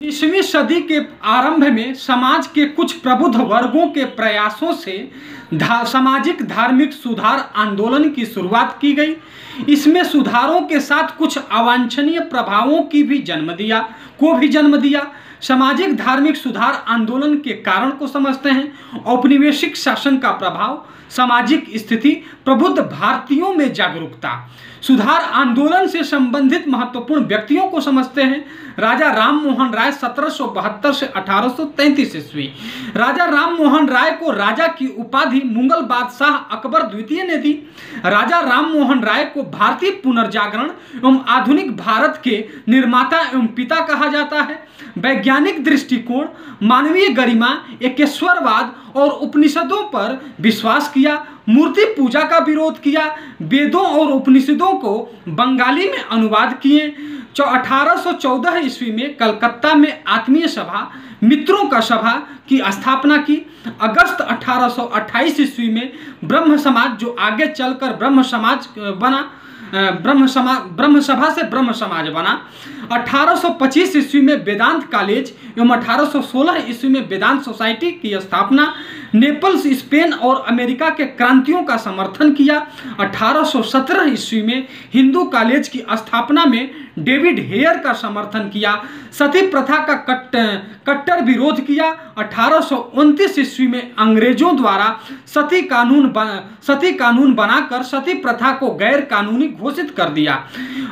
20वीं सदी के आरंभ में समाज के कुछ प्रबुद्ध वर्गों के प्रयासों से सामाजिक धार्मिक सुधार आंदोलन की शुरुआत की गई। इसमें सुधारों के साथ कुछ अवांछनीय प्रभावों की भी जन्म दिया। सामाजिक धार्मिक सुधार आंदोलन के कारण को समझते हैं। औपनिवेशिक शासन का प्रभाव, सामाजिक स्थिति, प्रबुद्ध भारतीयों में जागरूकता। सुधार आंदोलन से संबंधित महत्वपूर्ण व्यक्तियों को समझते हैं। राजा राम मोहन राय 1772 से 1833 ईस्वी। राजा राम मोहन राय को राजा की उपाधि मुगल बादशाह अकबर द्वितीय ने दी। राजा राम मोहन राय को भारतीय पुनर्जागरण एवं आधुनिक भारत के निर्माता एवं पिता कहा जाता है। वैज्ञानिक दृष्टिकोण, मानवीय गरिमा, एकेश्वरवाद और उपनिषदों पर विश्वास किया। मूर्ति पूजा का विरोध किया। वेदों और उपनिषदों को बंगाली में अनुवाद किए। 1814 ईस्वी में कलकत्ता में आत्मीय सभा मित्रों का सभा की स्थापना की। अगस्त 1828 ईस्वी में ब्रह्म समाज, जो आगे चलकर ब्रह्म समाज बना, ब्रह्म सभा से ब्रह्म समाज बना। 1825 ईस्वी में वेदांत कॉलेज एवं 1816 ईस्वी में वेदांत सोसाइटी की स्थापना। नेपल्स, स्पेन और अमेरिका के क्रांतियों का समर्थन किया। 1817 ईस्वी में हिंदू कॉलेज की स्थापना में डेविड हेयर का समर्थन किया। सती प्रथा का कट्टर विरोध किया। 1829 ईस्वी में अंग्रेजों द्वारा सती कानून बनाकर सती प्रथा को गैर कानूनी घोषित कर दिया।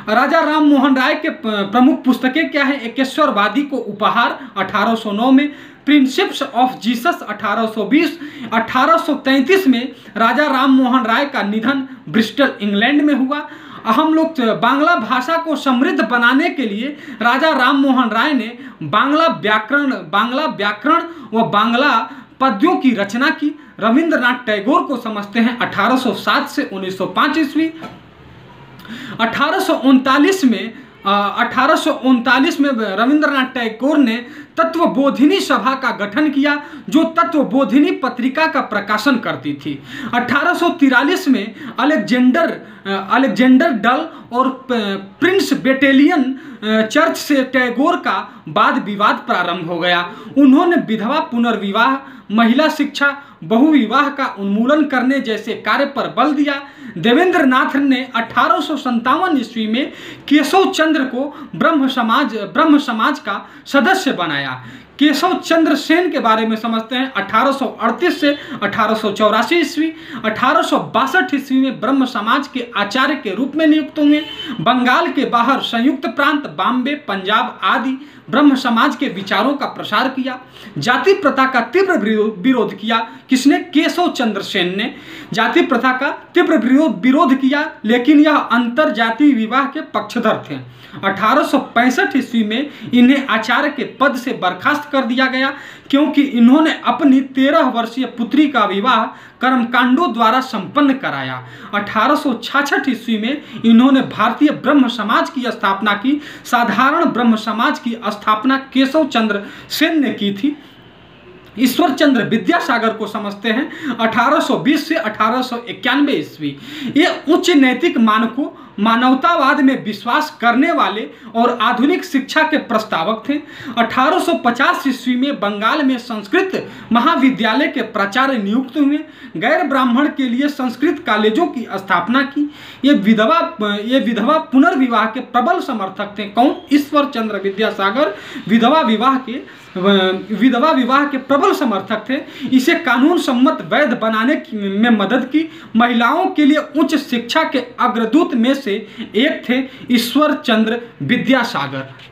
राजा राम मोहन राय के प्रमुख पुस्तकें क्या हैं? एकेश्वरवादी को उपहार 1809 में, प्रिंसिप्स ऑफ जीसस 1820। 1833 में राजा राम मोहन राय का निधन ब्रिस्टल इंग्लैंड में हुआ। हम लोग बांग्ला भाषा को समृद्ध बनाने के लिए राजा राम मोहन राय ने बांग्ला व्याकरण व बांग्ला पद्यों की रचना की। रविंद्रनाथ टैगोर को समझते हैं 1807 से 1905 ईस्वी। 1839 में रविंद्रनाथ टैगोर ने तत्वबोधिनी सभा का गठन किया, जो तत्वबोधिनी पत्रिका का प्रकाशन करती थी। 1843 में अलेक्जेंडर डल और प्रिंस बेटेलियन चर्च से टैगोर का वाद विवाद प्रारंभ हो गया। उन्होंने विधवा पुनर्विवाह, महिला शिक्षा, बहुविवाह का उन्मूलन करने जैसे कार्य पर बल दिया। देवेंद्र नाथ ने 1857 ईस्वी में केशव चंद्र को ब्रह्म समाज का सदस्य बनाया। केशव चंद्र सेन के बारे में समझते हैं 1838 से 1884 ईस्वी। 1862 ईस्वी में ब्रह्म समाज के आचार्य के रूप में नियुक्त हुए। बंगाल के बाहर संयुक्त प्रांत, बॉम्बे, पंजाब आदि ब्रह्म समाज के विचारों का प्रसार किया। जाति प्रथा का तीव्र विरोध किया। किसने? केशव चंद्र सेन ने जाति प्रथा का तीव्र विरोध किया, लेकिन यह अंतर जाति विवाह के पक्षधर थे। 1865 ईस्वी में इन्हें आचार्य के पद से बर्खास्त कर दिया गया, क्योंकि इन्होंने अपनी 13 वर्षीय पुत्री का विवाह कर्मकांडों द्वारा संपन्न कराया। 1866 ईस्वी में इन्होंने भारतीय ब्रह्म समाज की स्थापना की। साधारण ब्रह्म समाज की स्थापना केशव चंद्र सेन ने की थी। ईश्वर चंद्र विद्यासागर को समझते हैं 1820 से 1891 ईस्वी। ये उच्च नैतिक मानकों, मानवतावाद में विश्वास करने वाले और आधुनिक शिक्षा के प्रस्तावक थे। 1850 ईस्वी में बंगाल में संस्कृत महाविद्यालय के प्राचार्य नियुक्त हुए। गैर ब्राह्मण के लिए संस्कृत कॉलेजों की स्थापना की। ये विधवा पुनर्विवाह के प्रबल समर्थक थे। कौन? ईश्वर चंद्र विद्यासागर विधवा विवाह के प्रबल समर्थक थे। इसे कानून सम्मत वैध बनाने में मदद की। महिलाओं के लिए उच्च शिक्षा के अग्रदूत में से एक थे ईश्वर चंद्र विद्यासागर।